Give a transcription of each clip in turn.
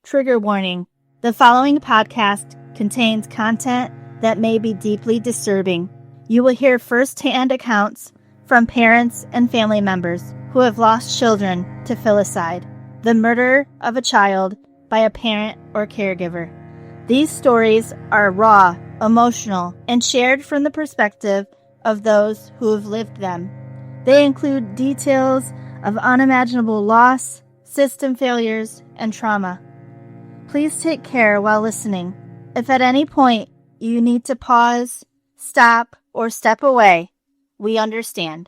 Trigger warning. The following podcast contains content that may be deeply disturbing. You will hear first-hand accounts from parents and family members who have lost children to filicide, the murder of a child by a parent or caregiver. These stories are raw, emotional, and shared from the perspective of those who have lived them. They include details of unimaginable loss, system failures, and trauma. Please take care while listening. If at any point you need to pause, stop, or step away, we understand.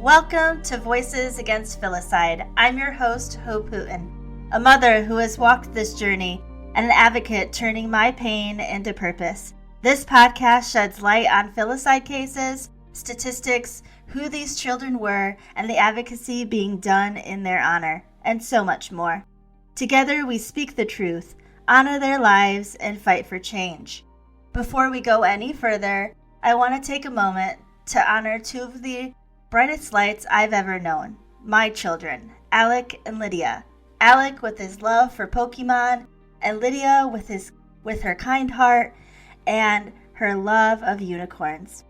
Welcome to Voices Against Filicide. I'm your host, Hope Hooton, a mother who has walked this journey and an advocate turning my pain into purpose. This podcast sheds light on filicide cases, statistics, who these children were, and the advocacy being done in their honor, and so much more. Together we speak the truth, honor their lives, and fight for change. Before we go any further, I want to take a moment to honor two of the brightest lights I've ever known. My children, Alec and Lydia. Alec with his love for Pokemon, and Lydia with her kind heart and her love of unicorns.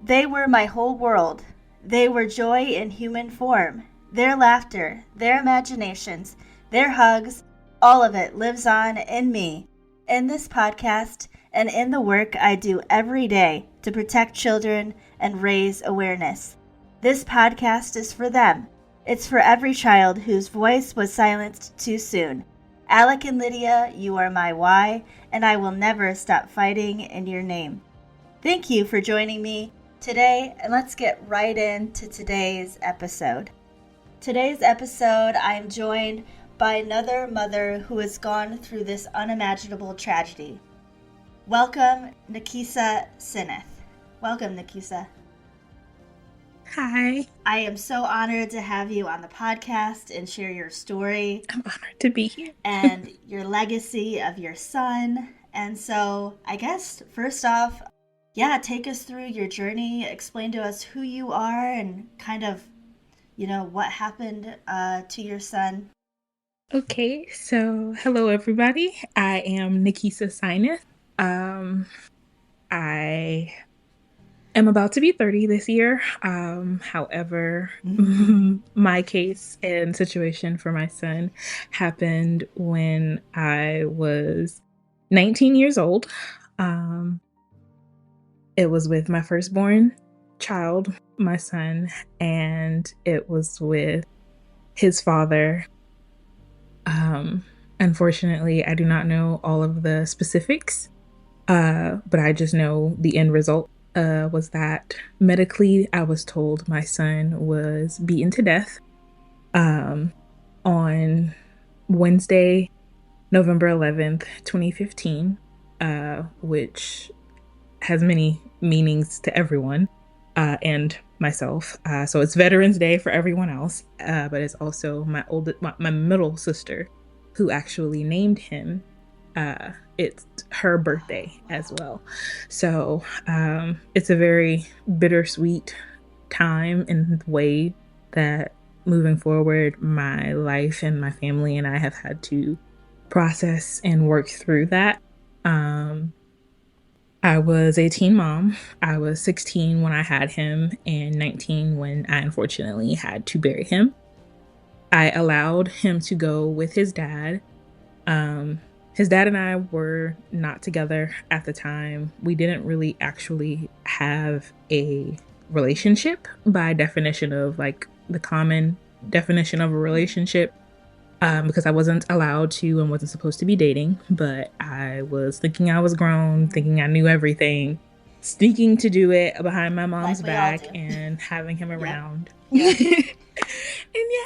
They were my whole world. They were joy in human form. Their laughter, their imaginations, their hugs, all of it lives on in me, in this podcast, and in the work I do every day to protect children and raise awareness. This podcast is for them. It's for every child whose voice was silenced too soon. Alec and Lydia, you are my why, and I will never stop fighting in your name. Thank you for joining me today, and let's get right into today's episode. Today's episode, I am joined by another mother who has gone through this unimaginable tragedy. Welcome, Nakesa Sineath. Welcome, Nakesa. Hi. I am so honored to have you on the podcast and share your story. I'm honored to be here. And your legacy of your son. And so I guess first off, take us through your journey. Explain to us who you are and kind of, what happened to your son. Okay, so hello everybody. I am Nakesa Sineath. I am about to be 30 this year. However, my case and situation for my son happened when I was 19 years old. It was with my firstborn child, my son, and it was with his father. Unfortunately, I do not know all of the specifics, but I just know the end result was that medically I was told my son was beaten to death on Wednesday, November 11th, 2015, which has many meanings to everyone and myself. So it's Veterans Day for everyone else, but it's also my middle sister who actually named him. It's her birthday as well. So it's a very bittersweet time in the way that moving forward, my life and my family and I have had to process and work through that. I was a teen mom. I was 16 when I had him and 19 when I unfortunately had to bury him. I allowed him to go with his dad. His dad and I were not together at the time. We didn't really actually have a relationship by definition of like the common definition of a relationship, because I wasn't allowed to and wasn't supposed to be dating, but I was thinking I was grown, thinking I knew everything, sneaking to do it behind my mom's back and having him around. Yep.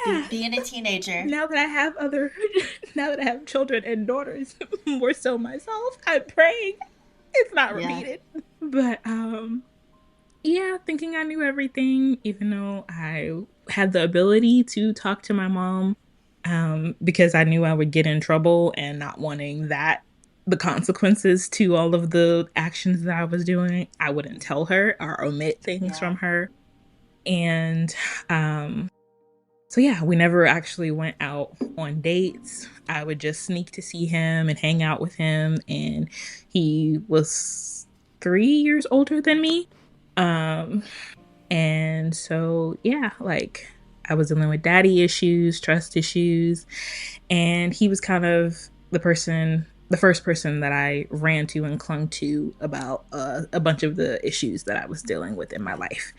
And being a teenager. Now that I have children and daughters, more so myself, I'm praying it's not repeated. But yeah, thinking I knew everything, even though I had the ability to talk to my mom, because I knew I would get in trouble, and not wanting the consequences to all of the actions that I was doing, I wouldn't tell her or omit things from her. And so yeah, we never actually went out on dates. I would just sneak to see him and hang out with him, and he was 3 years older than me. And so yeah, like, I was dealing with daddy issues, trust issues, and he was kind of the first person that I ran to and clung to about a bunch of the issues that I was dealing with in my life.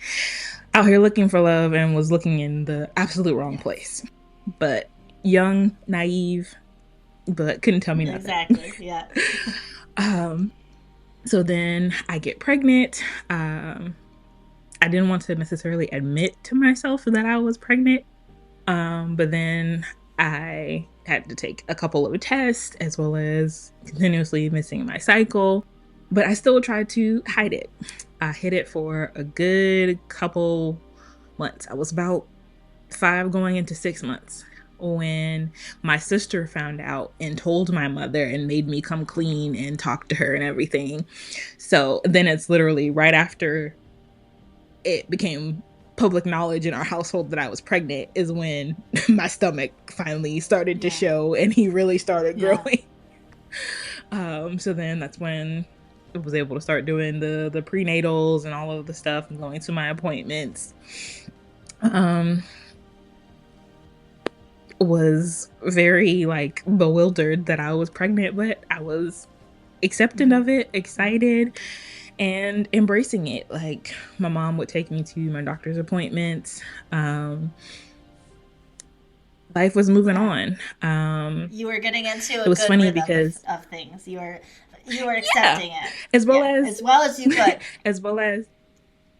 Out here looking for love, and was looking in the absolute wrong place. But young, naive, but couldn't tell me nothing. Exactly, yeah. So then I get pregnant. I didn't want to necessarily admit to myself that I was pregnant. But then I had to take a couple of tests, as well as continuously missing my cycle. But I still tried to hide it. I hid it for a good couple months. I was about 5 going into 6 months when my sister found out and told my mother and made me come clean and talk to her and everything. So then it's literally right after it became public knowledge in our household that I was pregnant is when my stomach finally started to show, and he really started growing. So then that's when I was able to start doing the prenatals and all of the stuff and going to my appointments. Was very like bewildered that I was pregnant, but I was accepting of it, excited, and embracing it. Like, my mom would take me to my doctor's appointments. Life was moving on. You were getting into it was good funny because of things. You were accepting it as well as you could. As well as,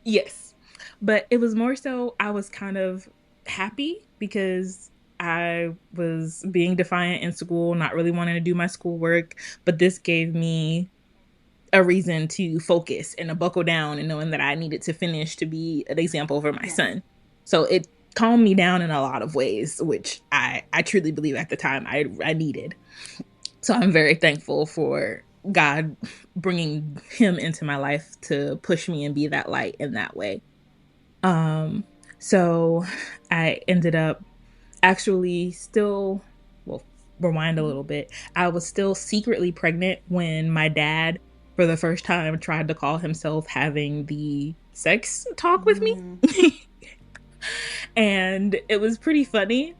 yes, but it was more so I was kind of happy because I was being defiant in school, not really wanting to do my schoolwork, but this gave me a reason to focus and to buckle down, and knowing that I needed to finish to be an example for my son. So it calmed me down in a lot of ways, which I truly believe at the time I needed. So I'm very thankful for God bringing him into my life to push me and be that light in that way. So I ended up actually still, well, rewind a little bit. I was still secretly pregnant when my dad, for the first time, tried to call himself having the sex talk with me. And it was pretty funny,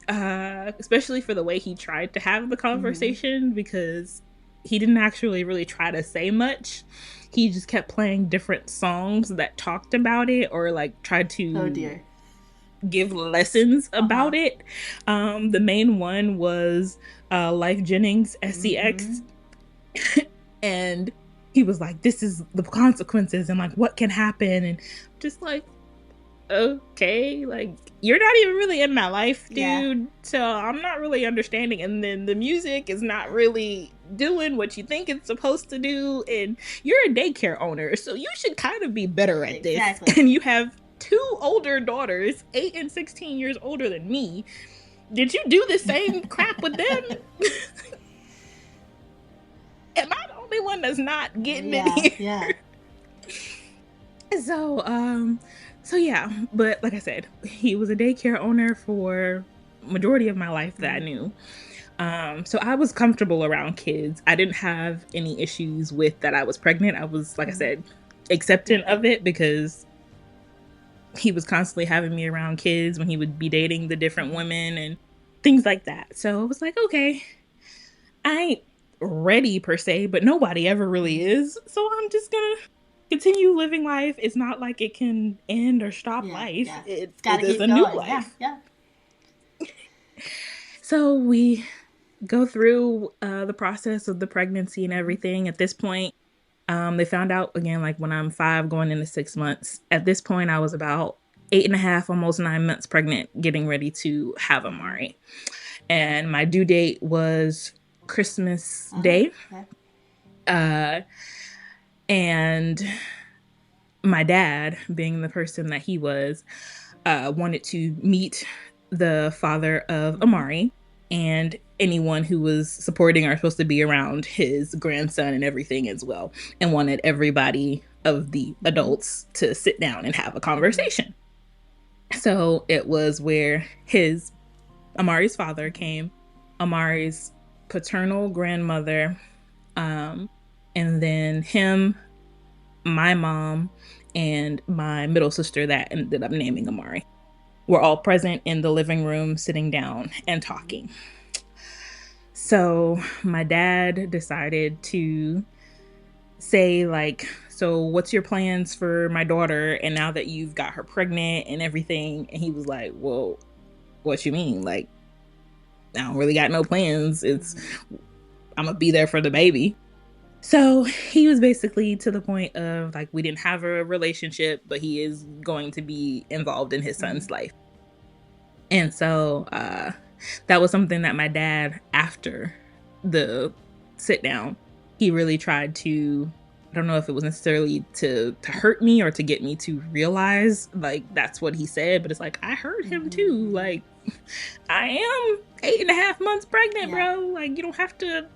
especially for the way he tried to have the conversation, because he didn't actually really try to say much. He just kept playing different songs that talked about it, or like tried to give lessons about it. The main one was Life Jennings SCX. And he was like, this is the consequences and like what can happen, and just like, okay, like, you're not even really in my life, dude. So I'm not really understanding. And then the music is not really doing what you think it's supposed to do, and you're a daycare owner, so you should kind of be better at this. And you have 2 older daughters, 8 and 16 years older than me. Did you do the same crap with them? Am I the only one that's not getting it here? So yeah, but like I said, he was a daycare owner for majority of my life that I knew. So I was comfortable around kids. I didn't have any issues with that I was pregnant. I was, like I said, accepting of it, because he was constantly having me around kids when he would be dating the different women and things like that. So I was like, okay, I ain't ready per se, but nobody ever really is. So I'm just gonna continue living life. It's not like it can end or stop life. It's gotta keep a going. New life. So we go through the process of the pregnancy and everything. At this point, they found out again, like when I'm 5 going into 6 months. At this point, I was about 8.5, almost 9 months pregnant, getting ready to have Amari. And my due date was Christmas Day. And my dad, being the person that he was, wanted to meet the father of Amari and anyone who was supporting or supposed to be around his grandson and everything as well, and wanted everybody of the adults to sit down and have a conversation. So it was where Amari's father came, Amari's paternal grandmother, and then him, my mom, and my middle sister that ended up naming Amari were all present in the living room, sitting down and talking. So my dad decided to say, like, so what's your plans for my daughter? And now that you've got her pregnant and everything. And he was like, well, what you mean? Like, I don't really got no plans. I'm gonna be there for the baby. So he was basically to the point of, like, we didn't have a relationship, but he is going to be involved in his son's life. And so that was something that my dad, after the sit down, he really tried to, I don't know if it was necessarily to hurt me or to get me to realize, like, that's what he said, but it's like, I heard him too. Like, I am 8.5 months pregnant, bro. Like, you don't have to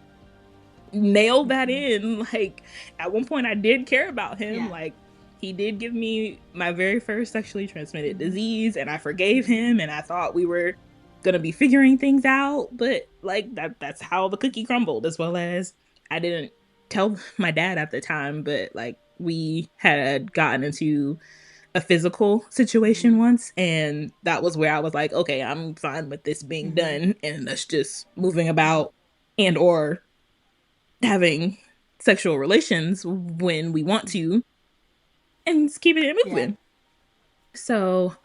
nail that in. Like, at one point I did care about him. Like, he did give me my very first sexually transmitted disease, and I forgave him, and I thought we were gonna be figuring things out, but like that's how the cookie crumbled. As well as, I didn't tell my dad at the time, but like, we had gotten into a physical situation once, and that was where I was like, okay, I'm fine with this being done, and us just moving about and or having sexual relations when we want to, and just keeping it moving. So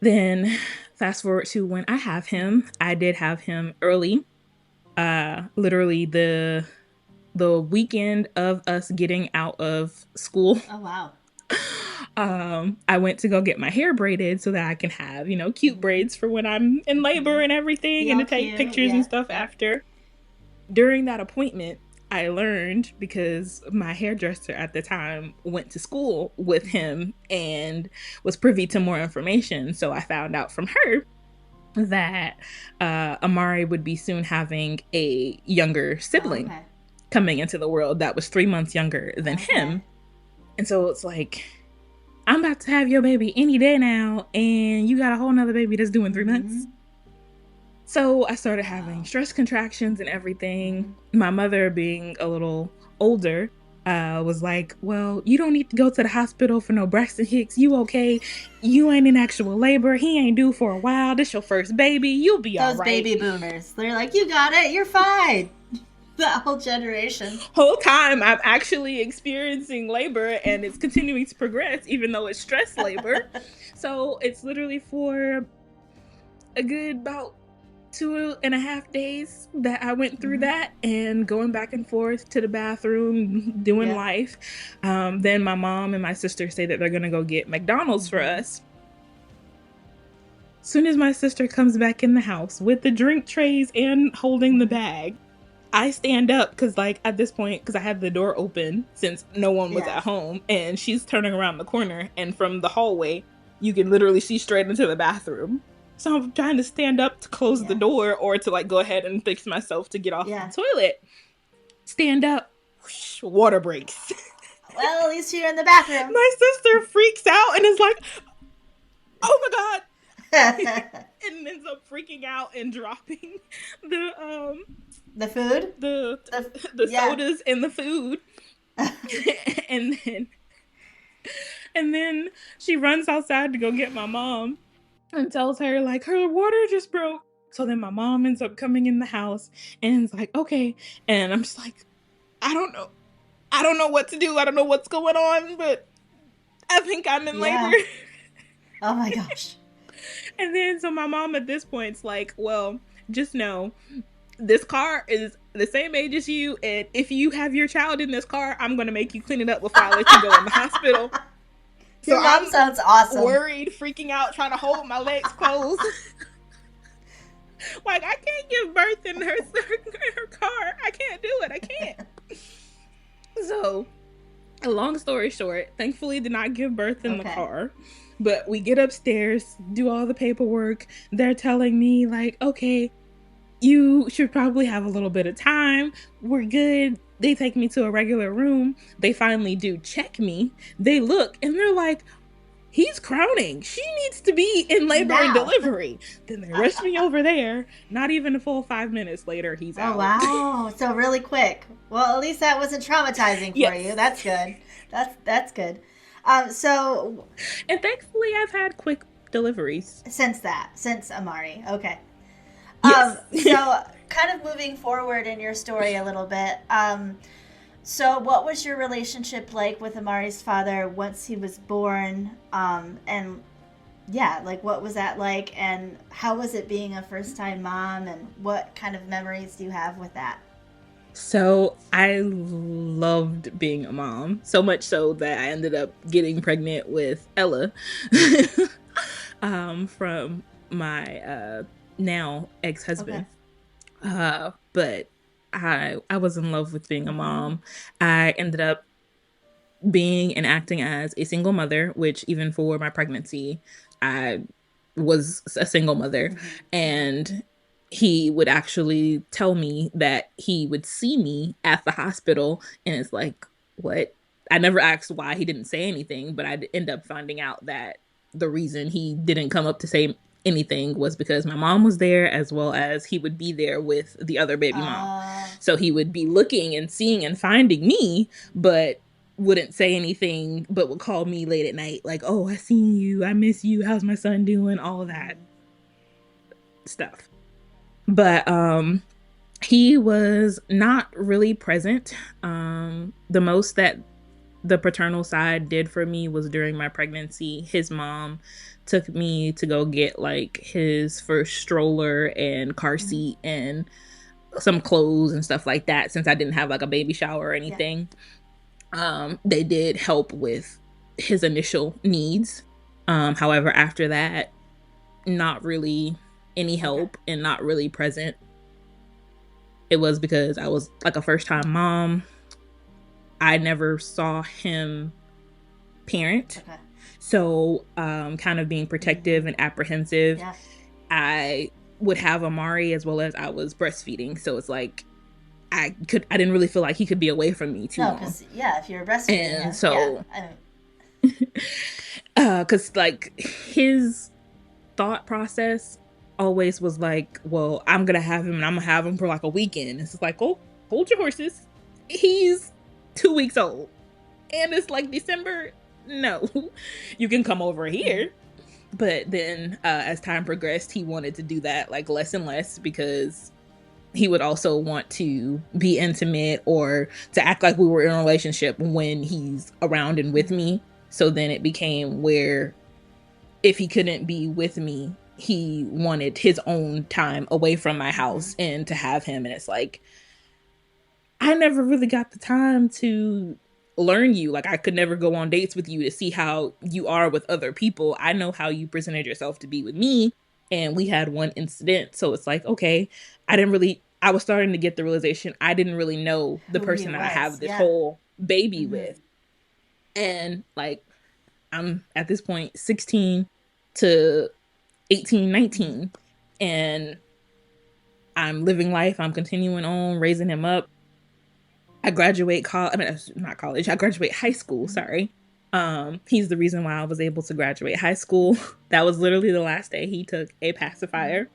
then fast forward to when I have him. I did have him early, literally the weekend of us getting out of school. Oh wow. I went to go get my hair braided so that I can have, cute braids for when I'm in labor and everything, and to take pictures and stuff after. During that appointment, I learned, because my hairdresser at the time went to school with him and was privy to more information. So I found out from her that Amari would be soon having a younger sibling coming into the world that was 3 months younger than him. And so it's like, I'm about to have your baby any day now, and you got a whole nother baby that's doing 3 months. So I started having stress contractions and everything. My mother, being a little older, was like, well, you don't need to go to the hospital for no Braxton Hicks. You okay? You ain't in actual labor. He ain't due for a while. This your first baby. You'll be all right. Those baby boomers. They're like, you got it. You're fine. That whole generation. Whole time I'm actually experiencing labor, and it's continuing to progress, even though it's stress labor. So it's literally for a good about 2.5 days that I went through that, and going back and forth to the bathroom, doing life. Then my mom and my sister say that they're gonna go get McDonald's for us. Soon as my sister comes back in the house with the drink trays and holding the bag, I stand up, because like at this point, because I had the door open since no one was at home, and she's turning around the corner, and from the hallway you can literally see straight into the bathroom. So I'm trying to stand up to close the door, or to like go ahead and fix myself to get off the toilet. Stand up, whoosh, water breaks. Well, at least you're in the bathroom. My sister freaks out and is like, oh my God. And ends up freaking out and dropping the food, the sodas and the food. and then she runs outside to go get my mom and tells her, like, her water just broke. So then my mom ends up coming in the house and is like, okay. And I'm just like, I don't know what to do. I don't know what's going on, but I think I'm in labor. Oh my gosh. And then so my mom at this point's like, well, just know this car is the same age as you, and if you have your child in this car, I'm going to make you clean it up before I let you go in the hospital. So your mom sounds awesome. Worried, freaking out, trying to hold my legs closed. Like, I can't give birth in her car. I can't do it. I can't. So, a long story short, thankfully did not give birth in the Okay. car. But we get upstairs, do all the paperwork. They're telling me, like, okay, you should probably have a little bit of time. We're good. They take me to a regular room. They finally do check me. They look and they're like, he's crowning. She needs to be in labor and Now. delivery. Then they rush me over there. Not even a full 5 minutes later, he's Oh, out. wow. So really quick. Well, at least that wasn't traumatizing for Yes. you. That's good. That's good. So And thankfully, I've had quick deliveries. since Amari. Okay. Yes. So kind of moving forward in your story a little bit. So what was your relationship like with Amari's father once he was born? And yeah, like what was that like? And how was it being a first-time mom? And what kind of memories do you have with that? So I loved being a mom, so much so that I ended up getting pregnant with Ella from my now ex-husband. Okay. But I was in love with being a mom. I ended up being and acting as a single mother, which even for my pregnancy, I was a single mother. And he would actually tell me that he would see me at the hospital, and it's like, what? I never asked why he didn't say anything, but I'd end up finding out that the reason he didn't come up to say anything was because my mom was there, as well as he would be there with the other baby mom. So he would be looking and seeing and finding me, but wouldn't say anything, but would call me late at night, like, oh, I seen you, I miss you, how's my son doing, all of that stuff. But he was not really present. The most that the paternal side did for me was during my pregnancy. His mom took me to go get like his first stroller and car seat and some clothes and stuff like that, since I didn't have like a baby shower or anything. They did help with his initial needs. However, after that, not really any help and not really present. It was because I was like a first-time mom. I never saw him parent. So kind of being protective and apprehensive. I would have Amari as well as I was breastfeeding. So it's like I didn't really feel like he could be away from me too long. Because if you're breastfeeding, and so because like his thought process always was like, well, I'm gonna have him and I'm gonna have him for like a weekend. It's like, oh, hold your horses. He's 2 weeks old and it's like December. No, you can come over here. But then as time progressed, he wanted to do that like less and less, because he would also want to be intimate or to act like we were in a relationship when he's around and with me. So then it became where if he couldn't be with me, he wanted his own time away from my house and to have him. And it's like, I never really got the time to learn you. Like, I could never go on dates with you to see how you are with other people. I know how you presented yourself to be with me. And we had one incident. So it's like, okay, I was starting to get the realization I didn't really know the person that I have this whole baby with. And like, I'm at this point 16 to 18, 19, and I'm living life. I'm continuing on raising him up. I graduate I graduate high school, sorry. He's the reason why I was able to graduate high school. That was literally the last day he took a pacifier.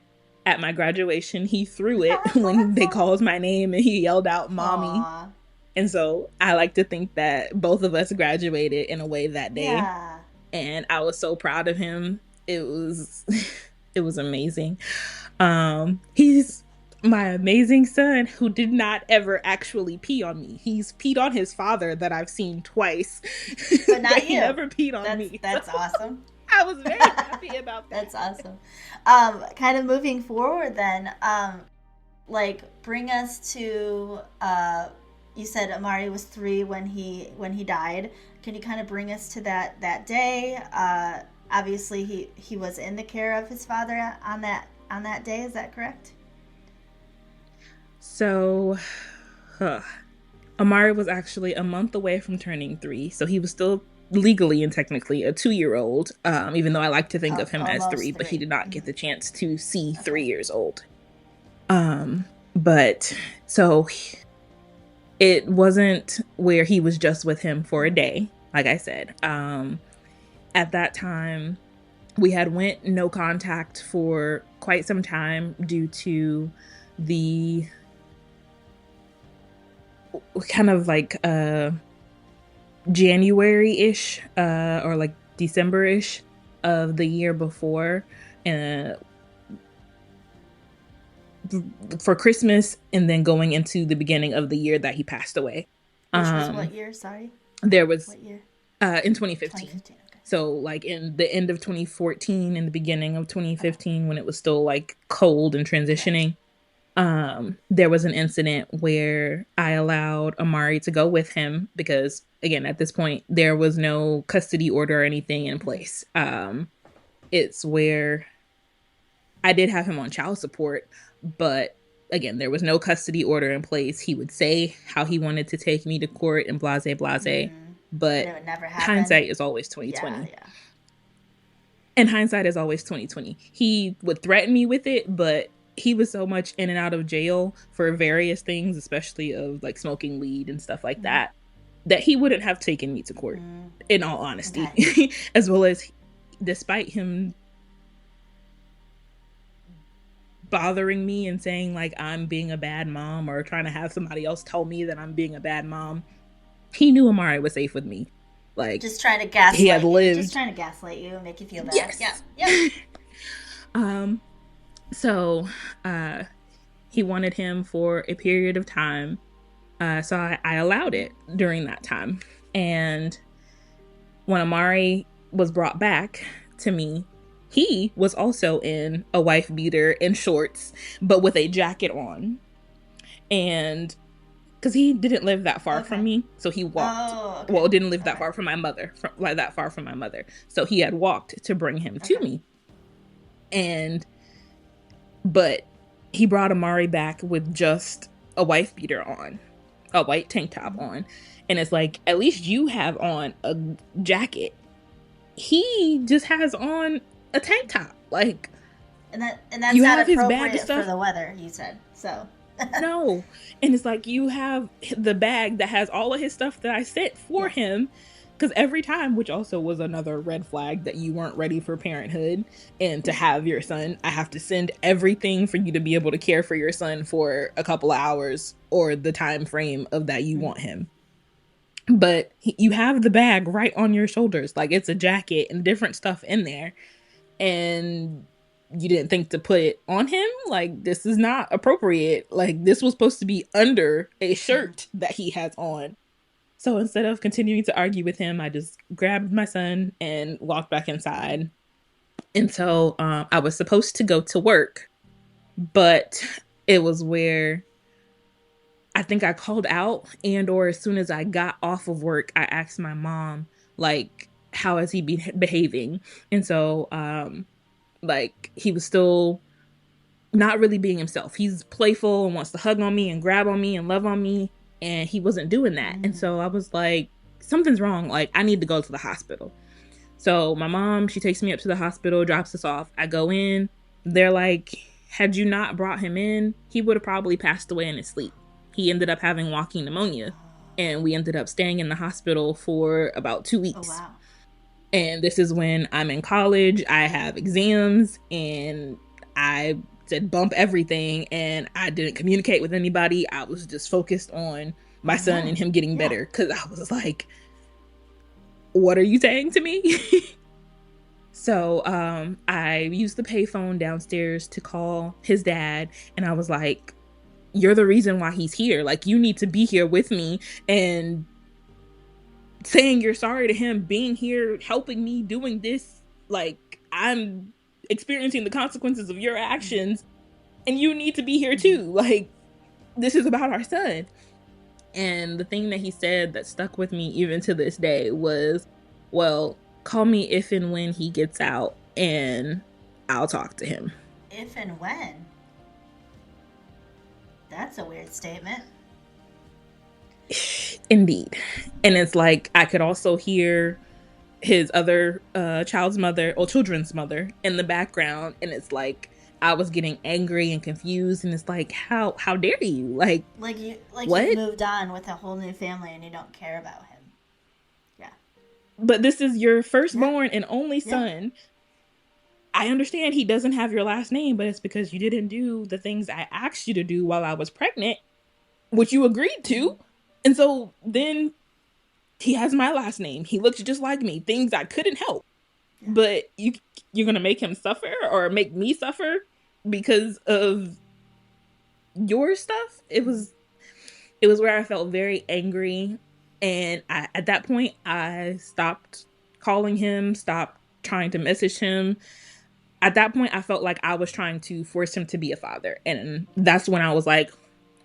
At my graduation, he threw it when they called my name and he yelled out, "Mommy." Aww. And so I like to think that both of us graduated in a way that day. Yeah. And I was so proud of him. It was amazing. He's my amazing son who did not ever actually pee on me. He's peed on his father that I've seen twice. But not you. He never peed on me. That's awesome. I was very happy about that. That's awesome. Kind of moving forward then, like bring us to, you said Amari was 3 when he died. Can you kind of bring us to that day? Obviously he was in the care of his father on that day. Is that correct? So, Amari was actually a month away from turning 3, so he was still legally and technically a 2-year-old, even though I like to think of him as 3, but he did not get the chance to see 3 years old. But so it wasn't where he was just with him for a day, like I said. At that time, we had went no contact for quite some time due to the kind of like January-ish or like December-ish of the year before, for Christmas, and then going into the beginning of the year that he passed away. Which was what year? Sorry. There was what year? In 2015. 2015. Okay. So like in the end of 2014 and the beginning of 2015, when it was still like cold and transitioning. There was an incident where I allowed Amari to go with him because, again, at this point, there was no custody order or anything in place. It's where I did have him on child support, but again, there was no custody order in place. He would say how he wanted to take me to court and blase, but it would never happen. Hindsight is always 2020. Yeah. And hindsight is always 2020. He would threaten me with it, but he was so much in and out of jail for various things, especially of like smoking weed and stuff like that he wouldn't have taken me to court, in all honesty. Okay. As well as, despite him bothering me and saying like I'm being a bad mom or trying to have somebody else tell me that I'm being a bad mom, he knew Amari was safe with me. Like, just trying to gaslight he had lived. Just trying to gaslight you and make you feel bad. Yes. Yeah. So he wanted him for a period of time. So I allowed it during that time. And when Amari was brought back to me, he was also in a wife beater and shorts, but with a jacket on. And because he didn't live that far from me, so he walked. Well, didn't live that far from my mother, So he had walked to bring him to me. But he brought Amari back with just a wife beater on, a white tank top on. And it's like, at least you have on a jacket. He just has on a tank top. Like, and that's you not appropriate for the weather, you said. So no. And it's like, you have the bag that has all of his stuff that I sent for him. Because every time, which also was another red flag that you weren't ready for parenthood and to have your son, I have to send everything for you to be able to care for your son for a couple of hours or the time frame of that you want him. But you have the bag right on your shoulders. Like, it's a jacket and different stuff in there. And you didn't think to put it on him? Like, this is not appropriate. Like, this was supposed to be under a shirt that he has on. So instead of continuing to argue with him, I just grabbed my son and walked back inside. And so I was supposed to go to work, but it was where I think I called out, and or as soon as I got off of work, I asked my mom, like, how is he behaving? And so like, he was still not really being himself. He's playful and wants to hug on me and grab on me and love on me. And he wasn't doing that. And so I was like, something's wrong. Like, I need to go to the hospital. So my mom, she takes me up to the hospital, drops us off. I go in. They're like, had you not brought him in, he would have probably passed away in his sleep. He ended up having walking pneumonia. And we ended up staying in the hospital for about 2 weeks. Oh, wow. And this is when I'm in college. I have exams. And I said bump everything, and I didn't communicate with anybody. I was just focused on my son and him getting better, because I was like, what are you saying to me? So I used the payphone downstairs to call his dad, and I was like, you're the reason why he's here. Like, you need to be here with me and saying you're sorry to him, being here, helping me, doing this. Like, I'm experiencing the consequences of your actions, and you need to be here too. Like, this is about our son. And the thing that he said that stuck with me even to this day was, well, call me if and when he gets out, and I'll talk to him. If and when? That's a weird statement. Indeed. And it's like I could also hear his other children's mother in the background, and it's like I was getting angry and confused, and it's like how dare you, like you've what? moved on with a whole new family and you don't care about him. Yeah. But this is your firstborn and only son. I understand he doesn't have your last name, but it's because you didn't do the things I asked you to do while I was pregnant, which you agreed to. And so then he has my last name. He looks just like me. Things I couldn't help. Yeah. But you're going to make him suffer or make me suffer because of your stuff? It was where I felt very angry. And at that point, I stopped calling him, stopped trying to message him. At that point, I felt like I was trying to force him to be a father. And that's when I was like,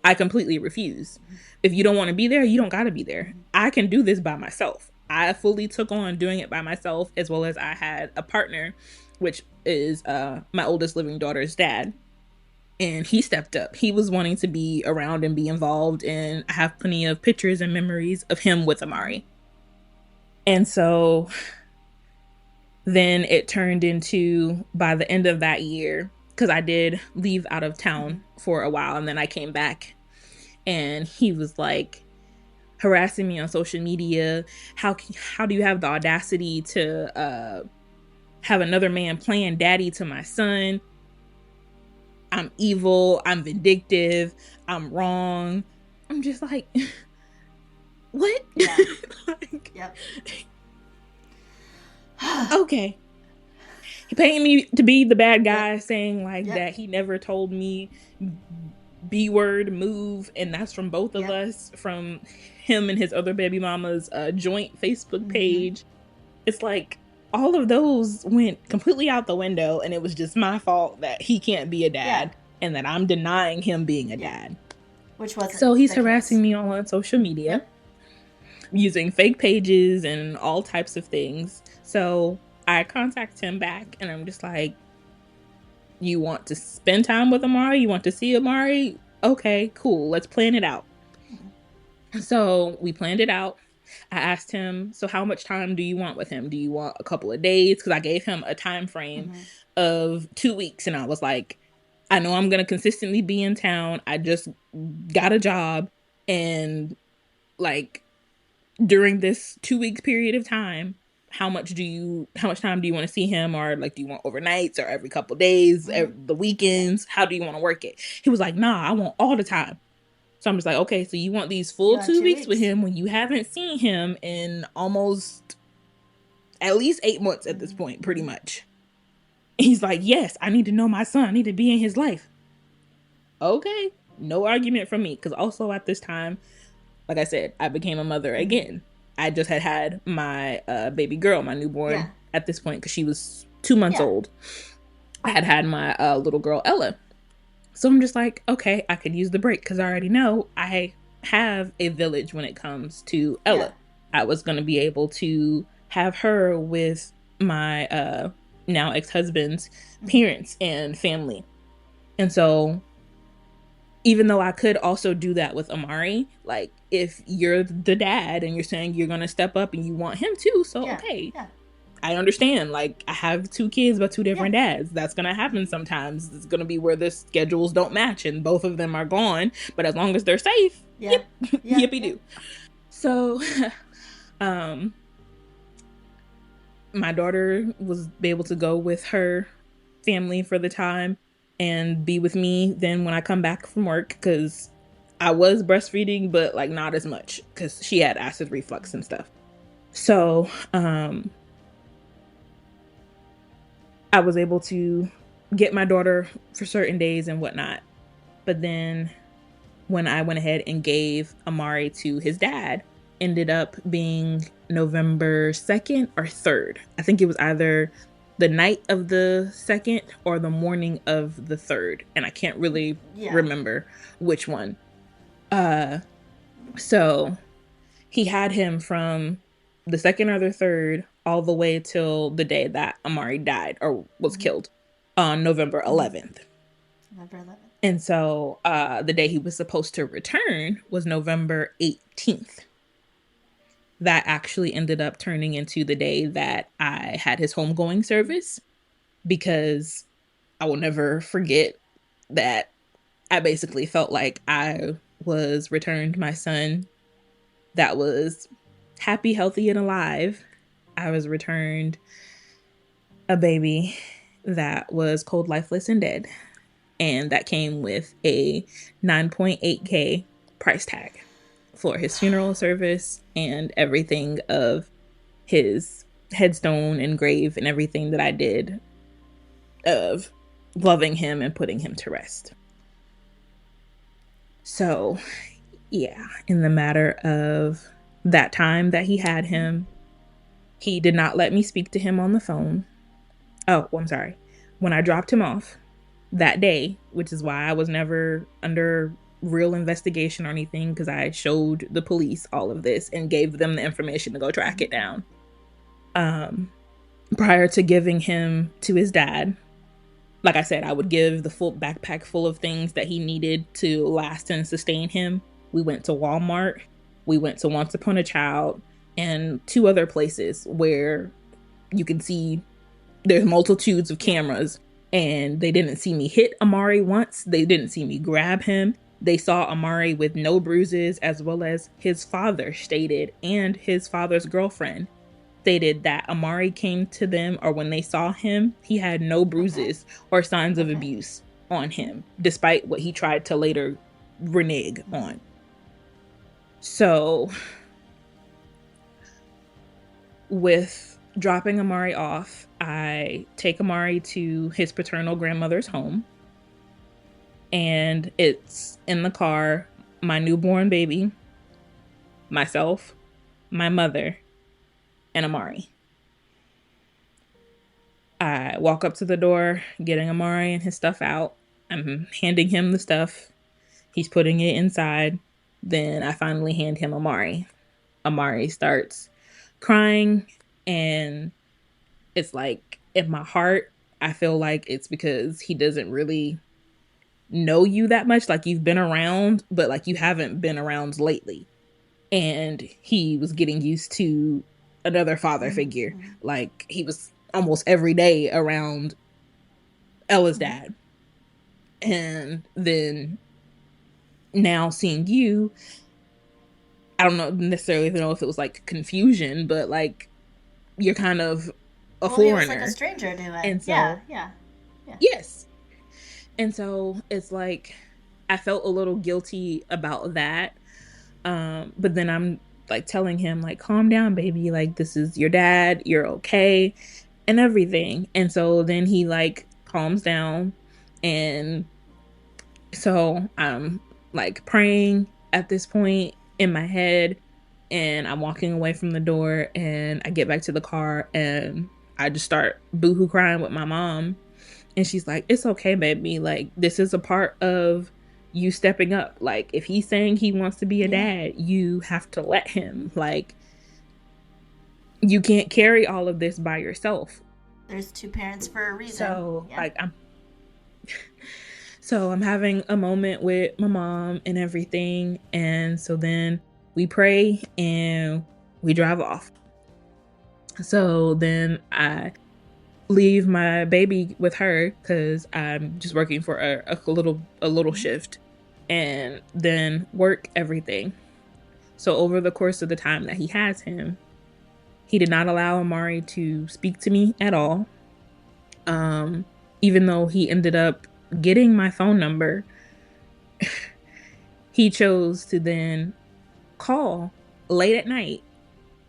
I completely refuse. If you don't want to be there, you don't got to be there. I can do this by myself. I fully took on doing it by myself, as well as I had a partner, which is my oldest living daughter's dad. And he stepped up. He was wanting to be around and be involved. And I have plenty of pictures and memories of him with Amari. And so then it turned into, by the end of that year, because I did leave out of town for a while, and then I came back, and he was like harassing me on social media. How do you have the audacity to have another man playing daddy to my son? I'm evil. I'm vindictive. I'm wrong. I'm just like, what? Yeah. Like, yep. Okay. He painted me to be the bad guy, saying like that he never told me B-word move, and that's from both of us, from him and his other baby mama's joint Facebook page. It's like all of those went completely out the window, and it was just my fault that he can't be a dad and that I'm denying him being a dad. Which wasn't so he's harassing me on social media using fake pages and all types of things. So I contact him back, and I'm just like, you want to spend time with Amari? You want to see Amari? Okay, cool. Let's plan it out. So we planned it out. I asked him, so how much time do you want with him? Do you want a couple of days? Because I gave him a time frame of 2 weeks. And I was like, I know I'm going to consistently be in town. I just got a job. And like during this 2 weeks period of time, how much time do you want to see him? Or like, do you want overnights or every couple days, the weekends? How do you want to work it? He was like, nah, I want all the time. So I'm just like, okay, so you want these full 2 weeks with him when you haven't seen him in almost at least 8 months at this point, pretty much. He's like, yes, I need to know my son. I need to be in his life. Okay, no argument from me. Because also at this time, like I said, I became a mother again. I just had my baby girl, my newborn, at this point, because she was 2 months old. I had my little girl, Ella. So I'm just like, okay, I could use the break because I already know I have a village when it comes to Ella. I was going to be able to have her with my now ex-husband's parents and family. And so even though I could also do that with Amari, like if you're the dad and you're saying you're going to step up and you want him too, so okay. Yeah. I understand. Like, I have 2 kids by 2 different dads. That's going to happen sometimes. It's going to be where the schedules don't match and both of them are gone. But as long as they're safe, yippee-doo. So, my daughter was able to go with her family for the time and be with me then when I come back from work, because I was breastfeeding, but like not as much because she had acid reflux and stuff. So, I was able to get my daughter for certain days and whatnot. But then when I went ahead and gave Amari to his dad, ended up being November 2nd or 3rd. I think it was either the night of the 2nd or the morning of the 3rd. And I can't really remember which one. So he had him from the 2nd or the 3rd all the way till the day that Amari died or was killed on November 11th. November 11th. And so the day he was supposed to return was November 18th. That actually ended up turning into the day that I had his homegoing service, because I will never forget that I basically felt like I was returned my son that was happy, healthy, and alive. I was returned a baby that was cold, lifeless, and dead. And that came with a 9.8K price tag for his funeral service and everything of his headstone and grave and everything that I did of loving him and putting him to rest. So, yeah, in the matter of that time that he had him, he did not let me speak to him on the phone. Oh, I'm sorry. When I dropped him off that day, which is why I was never under real investigation or anything, because I showed the police all of this and gave them the information to go track it down. Prior to giving him to his dad, like I said, I would give the full backpack full of things that he needed to last and sustain him. We went to Walmart, we went to Once Upon a Child, and 2 other places where you can see there's multitudes of cameras, and they didn't see me hit Amari once. They didn't see me grab him. They saw Amari with no bruises, as well as his father stated, and his father's girlfriend stated that Amari came to them, or when they saw him, he had no bruises or signs of abuse on him, despite what he tried to later renege on. So, with dropping Amari off, I take Amari to his paternal grandmother's home, and it's in the car, my newborn baby, myself, my mother, and Amari. I walk up to the door, getting Amari and his stuff out. I'm handing him the stuff. He's putting it inside. Then I finally hand him Amari. Amari starts crying, and it's like, in my heart, I feel like it's because he doesn't really know you that much. Like, you've been around, but like you haven't been around lately. And he was getting used to another father figure. Like, he was almost every day around Ella's dad. And then now seeing you, I don't know necessarily know if it was like confusion, but like, you're kind of a foreigner. He was like a stranger to it. And so, yeah. Yes. And so it's like, I felt a little guilty about that. But then I'm like telling him, like, calm down, baby. Like, this is your dad. You're okay. And everything. And so then he like calms down. And so I'm like praying at this point in my head. And I'm walking away from the door, and I get back to the car, and I just start boohoo crying with my mom. And she's like, it's okay, baby. Like, this is a part of you stepping up. Like, if he's saying he wants to be a dad, you have to let him. Like, you can't carry all of this by yourself. There's 2 parents for a reason. So, like, I'm having a moment with my mom and everything. And so then we pray and we drive off. So then I leave my baby with her, because I'm just working for a little shift, and then work everything. So over the course of the time that he has him, he did not allow Amari to speak to me at all. Even though he ended up getting my phone number, he chose to then call late at night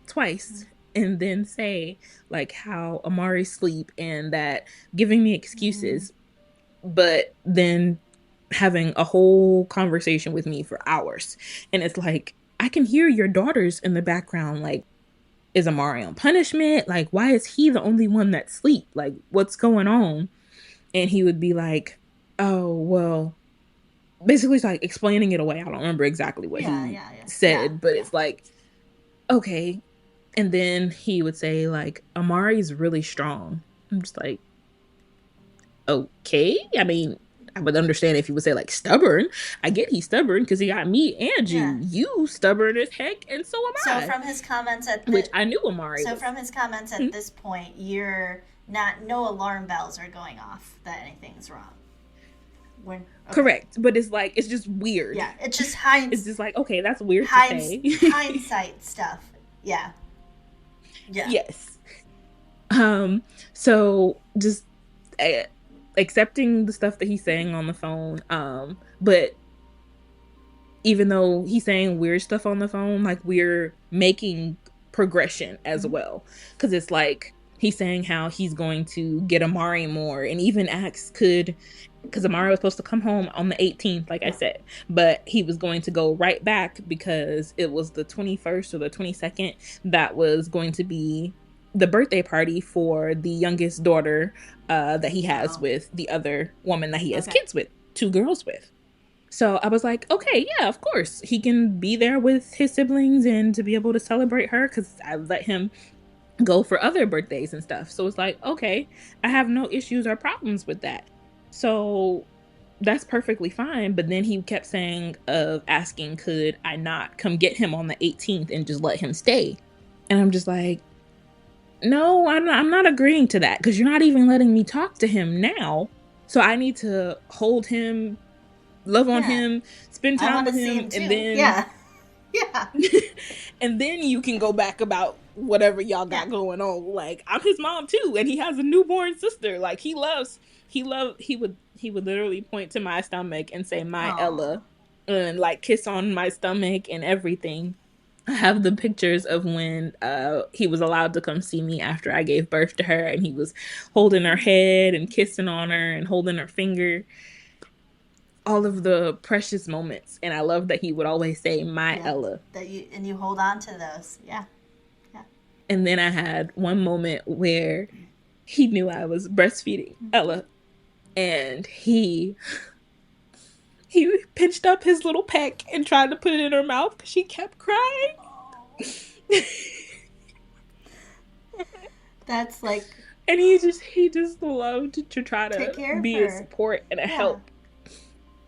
twice and then say like how Amari's sleep, and that giving me excuses, but then having a whole conversation with me for hours. And it's like, I can hear your daughters in the background. Like, is Amari on punishment? Like, why is he the only one that sleep? Like, what's going on? And he would be like, oh, well, basically like explaining it away. I don't remember exactly what he said, but it's like, okay. And then he would say like, Amari's really strong. I'm just like, okay. I mean, I would understand if he would say like stubborn. I get he's stubborn because he got me and you. Yeah. You stubborn as heck, and so am I. So from his comments at which I knew Amari. So from his comments at this point, no alarm bells are going off that anything's wrong. Correct, but it's just weird. Yeah, it's just it's just like, okay, that's weird to say. Hindsight stuff. Yeah. Yeah. Yes. So just accepting the stuff that he's saying on the phone. But even though he's saying weird stuff on the phone, like, we're making progression as well. Because it's like, he's saying how he's going to get Amari more, and even asks because Amari was supposed to come home on the 18th, like I said, but he was going to go right back because it was the 21st or the 22nd that was going to be the birthday party for the youngest daughter that he has with the other woman that he has kids with, 2 girls with. So I was like, okay, yeah, of course. He can be there with his siblings and to be able to celebrate her, because I let him go for other birthdays and stuff. So it's like, okay, I have no issues or problems with that. So that's perfectly fine. But then he kept asking, could I not come get him on the 18th and just let him stay? And I'm just like, no, I'm not agreeing to that, because you're not even letting me talk to him now. So I need to hold him, love on him, spend time with him, and then yeah. and then you can go back about whatever y'all got going on. Like, I'm his mom too, and he has a newborn sister. Like, he would literally point to my stomach and say, my Ella, and like kiss on my stomach and everything. I have the pictures of when he was allowed to come see me after I gave birth to her, and he was holding her head and kissing on her and holding her finger. All of the precious moments. And I love that he would always say, my Ella. And you hold on to those. Yeah. And then I had one moment where he knew I was breastfeeding Ella, and he pinched up his little peck and tried to put it in her mouth because she kept crying. That's like... And he just loved to try to be a support and a help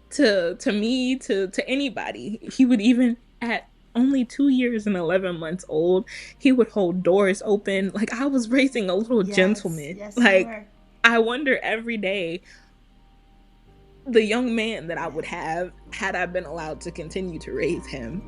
to me, to anybody. He would even, at only 2 years and 11 months old, he would hold doors open. Like, I was raising a little gentleman. Yes, like, I wonder every day the young man that I would have had I been allowed to continue to raise him.